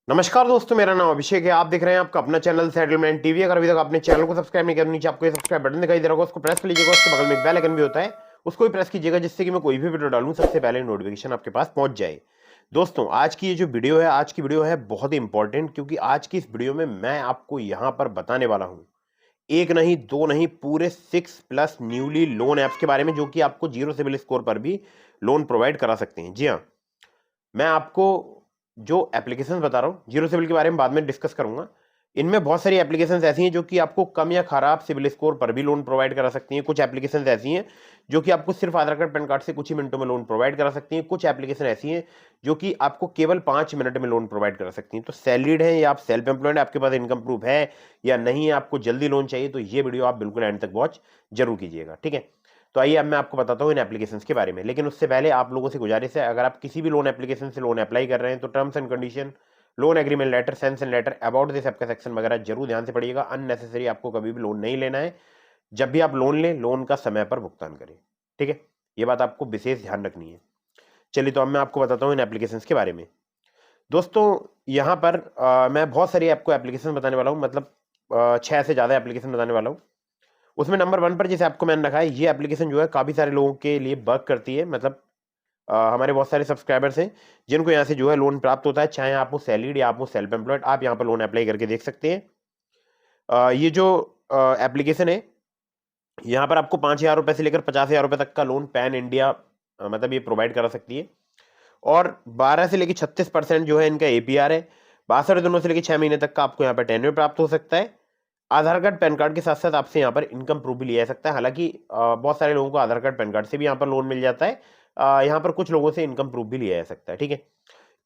नमस्कार दोस्तों, मेरा नाम अभिषेक है। आप देख रहे हैं आपका अपना चैनल सेटलमेंट टीवी। अगर अभी तक आपने चैनल को सब्सक्राइब नहीं किया तो नीचे आपको ये सब्सक्राइब बटन दिखाई दे रहा होगा, उसको प्रेस कर लीजिएगा। उसके बगल में एक बेल आइकन भी होता है, उसको भी प्रेस कीजिएगा, जिससे कि मैं कोई भी वीडियो डालूं सबसे पहले नोटिफिकेशन आपके पास पहुंच जाए। दोस्तों, आज की ये जो वीडियो है, आज की वीडियो है बहुत ही इंपॉर्टेंट, क्योंकि आज की इस वीडियो में मैं आपको यहां पर बताने वाला हूं एक नहीं दो नहीं पूरे 6+ न्यूली लोन ऐप्स के बारे में, जो कि आपको जीरो सिविल स्कोर पर भी लोन प्रोवाइड करा सकते हैं। जी हाँ, मैं आपको जो एप्लीकेशंस बता रहा हूँ जीरो सिविल के बारे में बाद में डिस्कस करूंगा। इनमें बहुत सारी एप्लीकेशंस ऐसी हैं जो कि आपको कम या खराब सिविल स्कोर पर भी लोन प्रोवाइड करा सकती हैं। कुछ एप्लीकेशंस ऐसी हैं जो कि आपको सिर्फ आधार कार्ड पैन कार्ड से कुछ ही मिनटों में लोन प्रोवाइड करा सकती हैं। कुछ एप्लीकेशन ऐसी हैं जो कि आपको केवल 5 मिनट में लोन प्रोवाइड करा सकती हैं। तो सैलरीड है या आप सेल्फ एम्प्लॉयड, आपके पास इनकम प्रूफ है या नहीं है, आपको जल्दी लोन चाहिए, तो ये वीडियो आप बिल्कुल एंड तक वॉच जरूर कीजिएगा। ठीक है, तो आइए अब मैं आपको बताता हूँ इन एप्लीकेशंस के बारे में। लेकिन उससे पहले आप लोगों से गुजारिश है, अगर आप किसी भी लोन एप्लीकेशन से लोन अप्लाई कर रहे हैं तो terms and condition, loan agreement letter, sense and letter, about this app का सेक्शन वगैरह जरूर ध्यान से पढ़िएगा। अननेसेसरी आपको कभी भी लोन नहीं लेना है। जब भी आप लोन लें, लोन का समय पर भुगतान करें। ठीक है, ये बात आपको विशेष ध्यान रखनी है। चलिए, तो अब मैं आपको बताता हूँ इन एप्लीकेशन के बारे में। दोस्तों, यहाँ पर मैं बहुत सारी आपको एप्लीकेशन बताने वाला हूँ, मतलब 6 से ज़्यादा एप्लीकेशन बताने वाला हूँ। उसमें नंबर 1 पर जिसे आपको मैंने रखा है, ये एप्लीकेशन जो है काफ़ी सारे लोगों के लिए वर्क करती है। मतलब हमारे बहुत सारे सब्सक्राइबर्स हैं जिनको यहाँ से जो है लोन प्राप्त होता है, चाहे आप हो सैलरीड या आप हो सेल्फ एम्प्लॉयड। आप यहाँ पर लोन अप्लाई करके देख सकते हैं। ये जो एप्लीकेशन है, यहाँ पर आपको 5,000 रुपये से लेकर 50,000 रुपये तक का लोन पैन इंडिया मतलब ये प्रोवाइड करा सकती है। और 12 से लेकर 36% जो है इनका APR है। 62 दिनों से लेकर 6 महीने तक का आपको यहाँ पर टेन्योर प्राप्त हो सकता है। आधार कार्ड पैन कार्ड के साथ साथ आपसे यहाँ पर इनकम प्रूफ भी लिया जा सकता है। हालांकि बहुत सारे लोगों को आधार कार्ड पैन कार्ड से भी यहाँ पर लोन मिल जाता है। यहाँ पर कुछ लोगों से इनकम प्रूफ भी लिया जा सकता है। ठीक है,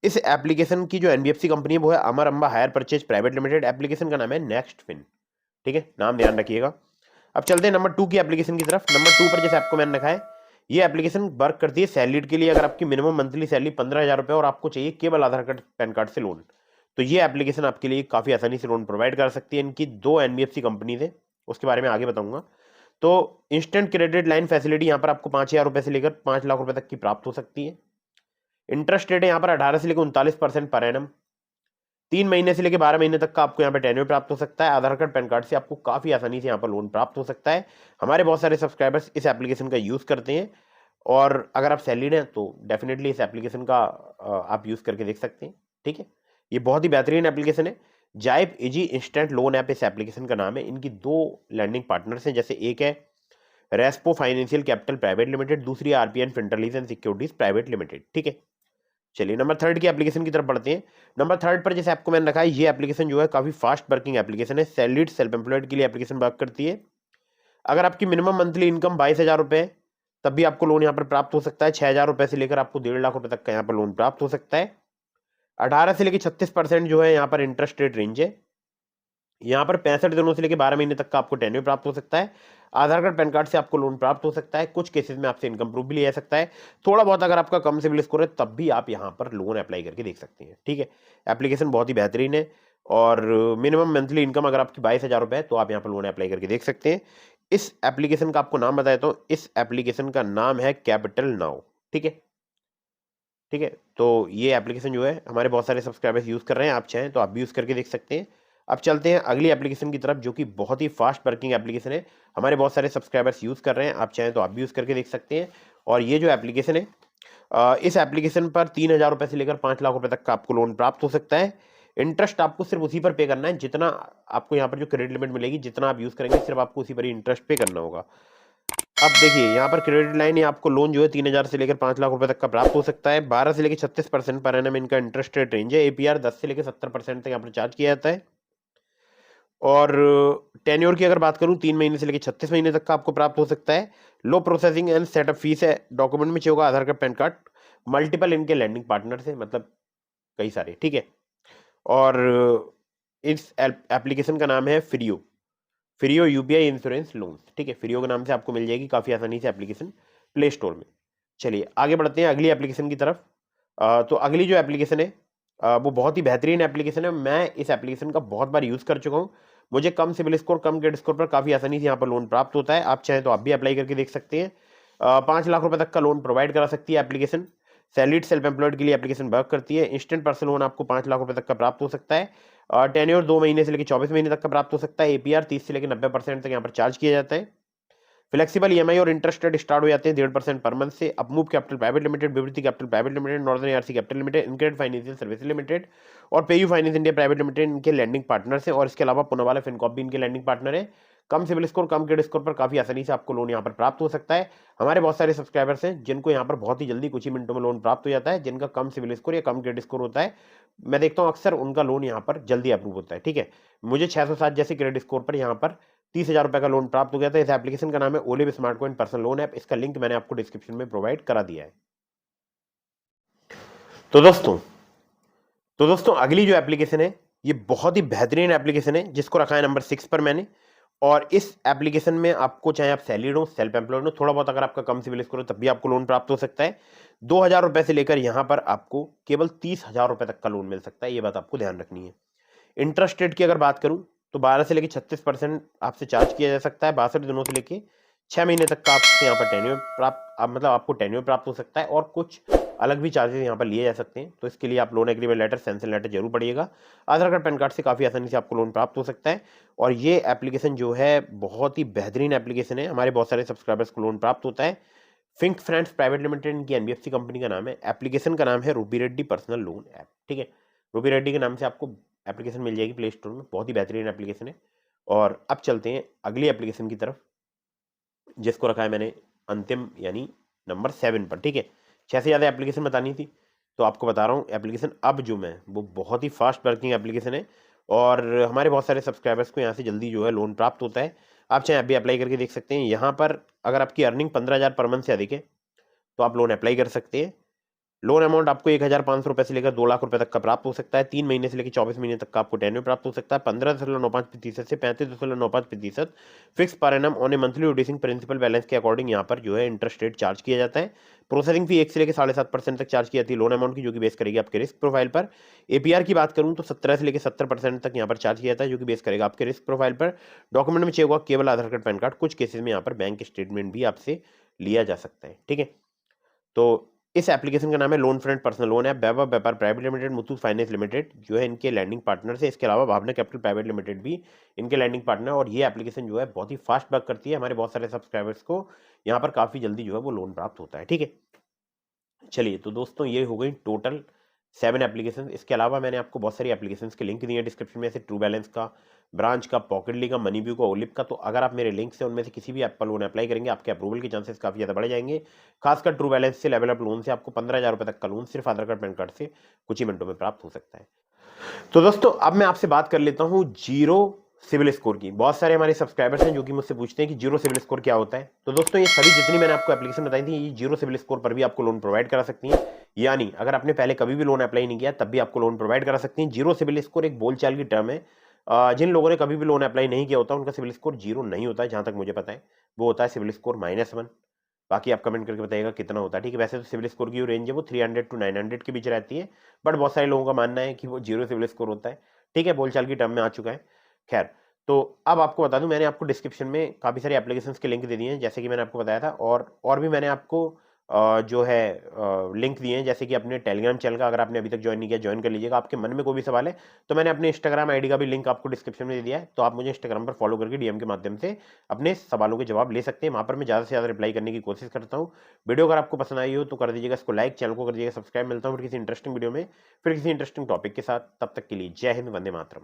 इस एप्लीकेशन की जो NBFC कंपनी है वो है Amar Amba hire purchase private limited. Application का नाम है नेक्स्ट फिन। ठीक है, नाम ध्यान रखिएगा। अब चलते हैं नंबर 2 की एप्लीकेशन की तरफ। नंबर 2 पर जैसे आपको मैंने रखा है, ये एप्लीकेशन वर्क करती है सैलरीड के लिए। अगर आपकी मिनिमम मंथली सैलरी 15,000 रुपये और आपको चाहिए केवल आधार कार्ड पैन कार्ड से लोन, तो ये एप्लीकेशन आपके लिए काफ़ी आसानी से लोन प्रोवाइड कर सकती है। इनकी 2 NBFC कंपनीज है, उसके बारे में आगे बताऊंगा। तो इंस्टेंट क्रेडिट लाइन फैसिलिटी यहाँ पर आपको 5,000 रुपये से लेकर 5 लाख रुपये तक की प्राप्त हो सकती है। इंटरेस्ट रेट है यहाँ पर 18 से लेकर 39% पर एनम। 3 महीने से लेकर 12 महीने तक का आपको यहाँ पे टेन्योर प्राप्त हो सकता है। आधार कार्ड पैन कार्ड से आपको काफ़ी आसानी से यहाँ पर लोन प्राप्त हो सकता है। हमारे बहुत सारे सब्सक्राइबर्स इस एप्लीकेशन का यूज़ करते हैं। और अगर आप सैलरीड हैं तो डेफिनेटली इस एप्लीकेशन का आप यूज़ करके देख सकते हैं। ठीक है, ये बहुत ही बेहतरीन एप्लीकेशन है। जाइब इजी इंस्टेंट लोन ऐप इस एप्लीकेशन का नाम है। इनकी 2 लैंडिंग पार्टनर्स हैं, जैसे एक है Respo financial capital private limited, दूसरी RPN फिंटरलीज एंड सिक्योरिटीज प्राइवेट लिमिटेड। ठीक है, चलिए नंबर 3 की एप्लीकेशन की तरफ बढ़ते हैं। नंबर 3 पर जैसे आपको मैंने रखा है, ये एप्लीकेशन जो है काफी फास्ट वर्किंग एप्लीकेशन है। सैलरीड सेल्फ एम्प्लॉयड के लिए एप्लीकेशन वर्क करती है। अगर आपकी मिनिमम मंथली इनकम 22,000 रुपये है, तब भी आपको लोन यहाँ पर प्राप्त हो सकता है। 6,000 रुपये से लेकर आपको 1.5 लाख रुपए तक का यहाँ पर लोन प्राप्त हो सकता है। 18 से लेकर 36% जो है यहाँ पर इंटरेस्ट रेट रेंज है। यहाँ पर 65 दिनों से लेकर 12 महीने तक का आपको टेन्योर प्राप्त हो सकता है। आधार कार्ड पैन कार्ड से आपको लोन प्राप्त हो सकता है। कुछ केसेस में आपसे इनकम प्रूफ भी लिया जा सकता है। थोड़ा बहुत अगर आपका कम सिविल स्कोर है तब भी आप यहाँ पर लोन अप्लाई करके देख सकते हैं। ठीक है, एप्लीकेशन बहुत ही बेहतरीन है। और मिनिमम मंथली इनकम अगर आपकी 22,000 रुपये है तो आप यहाँ पर लोन अप्लाई करके देख सकते हैं। इस एप्लीकेशन का आपको नाम बताया, तो इस एप्लीकेशन का नाम है कैपिटल नाउ। ठीक है, ठीक है, तो ये एप्लीकेशन जो है हमारे बहुत सारे सब्सक्राइबर्स यूज़ कर रहे हैं। आप चाहें तो आप भी यूज़ करके देख सकते हैं। अब चलते हैं अगली एप्लीकेशन की तरफ, जो कि बहुत ही फास्ट वर्किंग एप्लीकेशन है। हमारे बहुत सारे सब्सक्राइबर्स यूज़ कर रहे हैं। आप चाहें तो आप भी यूज़ करके देख सकते हैं। और ये जो एप्लीकेशन है, इस एप्लीकेशन पर 3,000 रुपये से लेकर 5 लाख रुपये तक का आपको लोन प्राप्त हो सकता है। इंटरेस्ट आपको सिर्फ उसी पर पे करना है जितना आपको यहाँ पर जो क्रेडिट लिमिट मिलेगी, जितना आप यूज़ करेंगे सिर्फ आपको उसी पर ही इंटरेस्ट पे करना होगा। अब देखिए, यहाँ पर क्रेडिट लाइन या आपको लोन जो है 3,000 से लेकर 5 लाख रुपए तक का प्राप्त हो सकता है। 12 से लेकर 36% पर एनम इनका इंटरेस्ट रेट रेंज है। APR 10 से लेकर 70% तक यहाँ पर चार्ज किया जाता है। और टेन्योर की अगर बात करूँ, 3 महीने से लेकर 36 महीने तक का आपको प्राप्त हो सकता है। लो प्रोसेसिंग एंड सेटअप फीस है। डॉक्यूमेंट में चाहिए होगा आधार कार्ड पैन कार्ड। मल्टीपल इनके लैंडिंग पार्टनर है, मतलब कई सारे। ठीक है, और इस एप्लीकेशन का नाम है फ्रियो। फ्रियो UPI इंश्योरेंस लोन्स। ठीक है, फ्रियो के नाम से आपको मिल जाएगी काफ़ी आसानी से एप्लीकेशन प्ले स्टोर में। चलिए आगे बढ़ते हैं अगली एप्लीकेशन की तरफ। तो अगली जो एप्लीकेशन है, वो बहुत ही बेहतरीन एप्लीकेशन है। मैं इस एप्लीकेशन का बहुत बार यूज़ कर चुका हूँ। मुझे कम सिविल स्कोर, कम क्रेडिट स्कोर पर काफ़ी आसानी से यहाँ पर लोन प्राप्त होता है। आप चाहें तो आप भी अप्लाई करके देख सकते हैं। 5 लाख रुपए तक का लोन प्रोवाइड करा सकती है एप्लीकेशन। सैलरीड सेल्फ एम्प्लॉयड के लिए एप्लीकेशन वर्क करती है। इंस्टेंट पर्सनल लोन आपको 5 लाख रुपए तक का प्राप्त हो सकता है। टेन्योर 2 महीने से लेकर 24 महीने तक का प्राप्त हो सकता है। एपीआर 30 से लेकर 90% तक यहाँ पर चार्ज किया जाता है। फ्लेक्सिबल ईएमआई और इंटरेस्ट रेट स्टार्ट हो जाते हैं 1.5% पर मंथ से। Upmove capital private limited, Vivriti capital private limited, northern ARC capital limited, InCred financial services limited और PayU finance India private limited इनके लैंडिंग पार्टनर्स हैं। और इसके अलावा पुनावाला फिनकॉर्प भी इनके लैंडिंग पार्टनर है। कम सिविल स्कोर, कम क्रेडिट स्कोर पर काफी आसानी से आपको लोन यहाँ पर प्राप्त हो सकता है। हमारे बहुत सारे सब्सक्राइबर्स हैं जिनको यहाँ पर बहुत ही जल्दी कुछ ही मिनटों में लोन प्राप्त हो जाता है। जिनका कम सिविल स्कोर या कम क्रेडिट स्कोर होता है, मैं देखता हूँ अक्सर उनका लोन यहाँ पर जल्दी अप्रूव होता है। ठीक है, मुझे 607 जैसे क्रेडिट स्कोर पर यहाँ पर 30,000 रुपए का लोन प्राप्त हो गया था। इस एप्लीकेशन का नाम है olive smart coin personal loan app. इसका लिंक मैंने आपको डिस्क्रिप्शन में प्रोवाइड करा दिया है। तो दोस्तों अगली जो एप्लीकेशन है ये बहुत ही बेहतरीन एप्लीकेशन है जिसको रखा है नंबर 6 पर मैंने। और इस एप्लीकेशन में आपको चाहे आप सैलरीड हो, सेल्फ एम्प्लॉयड हो, थोड़ा बहुत अगर आपका कम सिविल स्कोर हो तब भी आपको लोन प्राप्त हो सकता है। 2,000 रुपए से लेकर यहां पर आपको केवल 30,000 रुपए तक का लोन मिल सकता है। ये बात आपको ध्यान रखनी है। इंटरेस्ट रेट की अगर बात करूं तो 12 से लेकर 36% आपसे चार्ज किया जा सकता है। 62 दिनों से लेकर 6 महीने तक का आपसे यहाँ पर टेन्योर प्राप्त, मतलब आपको टेन्योर प्राप्त हो सकता है। और कुछ अलग भी चार्जेस यहाँ पर लिए जा सकते हैं। तो इसके लिए आप loan agreement letter, sanction letter जरूर पढ़िएगा। आधार कार्ड, पैन कार्ड से काफी आसानी से आपको लोन प्राप्त हो सकता है। और ये एप्लीकेशन जो है बहुत ही बेहतरीन एप्लीकेशन है। हमारे बहुत सारे सब्सक्राइबर्स को लोन प्राप्त होता है। फिंक फ्रेंड्स प्राइवेट लिमिटेड इनकी एनबीएफसी कंपनी का नाम है। एप्लीकेशन का नाम है Ruby Reddy personal loan app. ठीक है, रूबी रेड्डी के नाम से आपको एप्लीकेशन मिल जाएगी प्ले स्टोर में। बहुत ही बेहतरीन एप्लीकेशन है। और अब चलते हैं अगली एप्लीकेशन की तरफ जिसको रखा है मैंने अंतिम यानी नंबर 7 पर। ठीक है, 6 से ज़्यादा एप्लीकेशन बतानी थी तो आपको बता रहा हूँ एप्लीकेशन अब जो मैं वो बहुत ही फास्ट वर्किंग एप्लीकेशन है। और हमारे बहुत सारे सब्सक्राइबर्स को यहाँ से जल्दी जो है लोन प्राप्त होता है। आप चाहे अभी अप्लाई करके देख सकते हैं। यहाँ पर अगर आपकी अर्निंग 15,000 पर मंथ से अधिक है तो आप लोन अप्लाई कर सकते हैं। लोन अमाउंट आपको 1,500 रुपए से लेकर 2 लाख रुपए तक का प्राप्त हो सकता है। 3 महीने से लेकर 24 महीने तक का आपको टेन्योर प्राप्त हो सकता है। 15.95% से 35.95% फिक्स पर annum on a monthly reducing principal balance के अकॉर्डिंग यहाँ पर जो है इंटरेस्ट रेट चार्ज किया जाता है। प्रोसेसिंग फी 1 से लेकर 7.5% तक चार्ज की जाती है लोन अमाउंट की, जो कि बेस करेगी आपके रिस्क प्रोफाइल पर। एपीआर की बात करूं तो 17 से लेकर 70% तक यहाँ पर चार्ज किया जाता है, जो कि बेस करेगा आपके रिस्क प्रोफाइल पर। डॉक्यूमेंट में चाहिए होगा केवल आधार कार्ड, पैन कार्ड। कुछ केसेस में यहाँ पर बैंक स्टेटमेंट भी आपसे लिया जा सकता है। ठीक है, तो इस एप्लीकेशन का नाम है loan friend personal loan app. Vaibhav Vyapar private limited, Muthoot finance limited जो है इनके लैंडिंग पार्टनर है। इसके अलावा भावना कैपिटल प्राइवेट लिमिटेड भी इनके लैंडिंग पार्टनर। और ये एप्लीकेशन जो है बहुत ही फास्ट वर्क करती है। हमारे बहुत सारे सब्सक्राइबर्स को यहाँ पर काफी जल्दी जो है वो लोन प्राप्त होता है। ठीक है, चलिए तो दोस्तों ये हो गई टोटल 7 एप्लीकेशन। इसके अलावा मैंने आपको बहुत सारी एप्लीकेशंस के लिंक दिए हैं डिस्क्रिप्शन में, से ट्रू बैलेंस का, ब्रांच का, पॉकेटली का, मनी व्यू का, ओलिप का। तो अगर आप मेरे लिंक से उनमें से किसी भी ऐप पर लोन अप्लाई करेंगे आपके अप्रूवल के चांसेस काफी ज्यादा बढ़ जाएंगे। खासकर ट्रू बैलेंस से, लेवल अप लोन से आपको 15,000 रुपए तक का लोन सिर्फ आधार कार्ड, पैन कार्ड से कुछ ही मिनटों में प्राप्त हो सकता है। तो दोस्तों अब मैं आपसे बात कर लेता हूं जीरो सिविल स्कोर की। बहुत सारे हमारे सब्सक्राइबर्स हैं जो कि मुझसे पूछते हैं कि जीरो सिविल स्कोर क्या होता है। तो दोस्तों ये सभी जितनी मैंने आपको एप्लीकेशन बताई थी ये जीरो सिविल स्कोर पर भी आपको लोन प्रोवाइड करा सकती हैं। यानी अगर आपने पहले कभी भी लोन अप्लाई नहीं किया तब भी आपको लोन प्रोवाइड करा सकती हैं। जीरो सिविल स्कोर एक बोलचाल की टर्म है। जिन लोगों ने कभी भी लोन अप्लाई नहीं किया होता उनका सिविल स्कोर जीरो नहीं होता है, जहां तक मुझे पता है। वो होता है सिविल स्कोर -1। बाकी आप कमेंट करके बताइएगा कितना होता है। ठीक है, वैसे तो सिविल स्कोर की जो रेंज है वो 300 to 900 के बीच रहती है, बट बहुत सारे लोगों का मानना है कि वो जीरो सिविल स्कोर होता है। ठीक है, बोलचाल की टर्म में आ चुका है। खैर, तो अब आपको बता दूं मैंने आपको डिस्क्रिप्शन में काफ़ी सारे एप्लीकेशंस के लिंक दे दिए हैं जैसे कि मैंने आपको बताया था। और भी मैंने आपको जो है लिंक दिए हैं, जैसे कि अपने टेलीग्राम चैनल का अगर आपने अभी तक ज्वाइन नहीं किया ज्वाइन कर लीजिएगा। आपके मन में कोई भी सवाल है तो मैंने अपने इंस्टाग्राम आईडी का भी लिंक आपको डिस्क्रिप्शन में दे दिया है, तो आप मुझे इंस्टाग्राम पर फॉलो करके डीएम के माध्यम से अपने सवालों के जवाब ले सकते हैं। वहां पर मैं ज़्यादा से ज़्यादा रिप्लाई करने की कोशिश करता हूँ। वीडियो अगर आपको पसंद आई हो तो कर दीजिएगा इसको लाइक, चैनल को कर दीजिएगा सब्सक्राइब। मिलता हूँ फिर किसी इंटरेस्टिंग वीडियो में, फिर किसी इंटरेस्टिंग टॉपिक के साथ। तब तक के लिए जय हिंद, वंदे मातरम।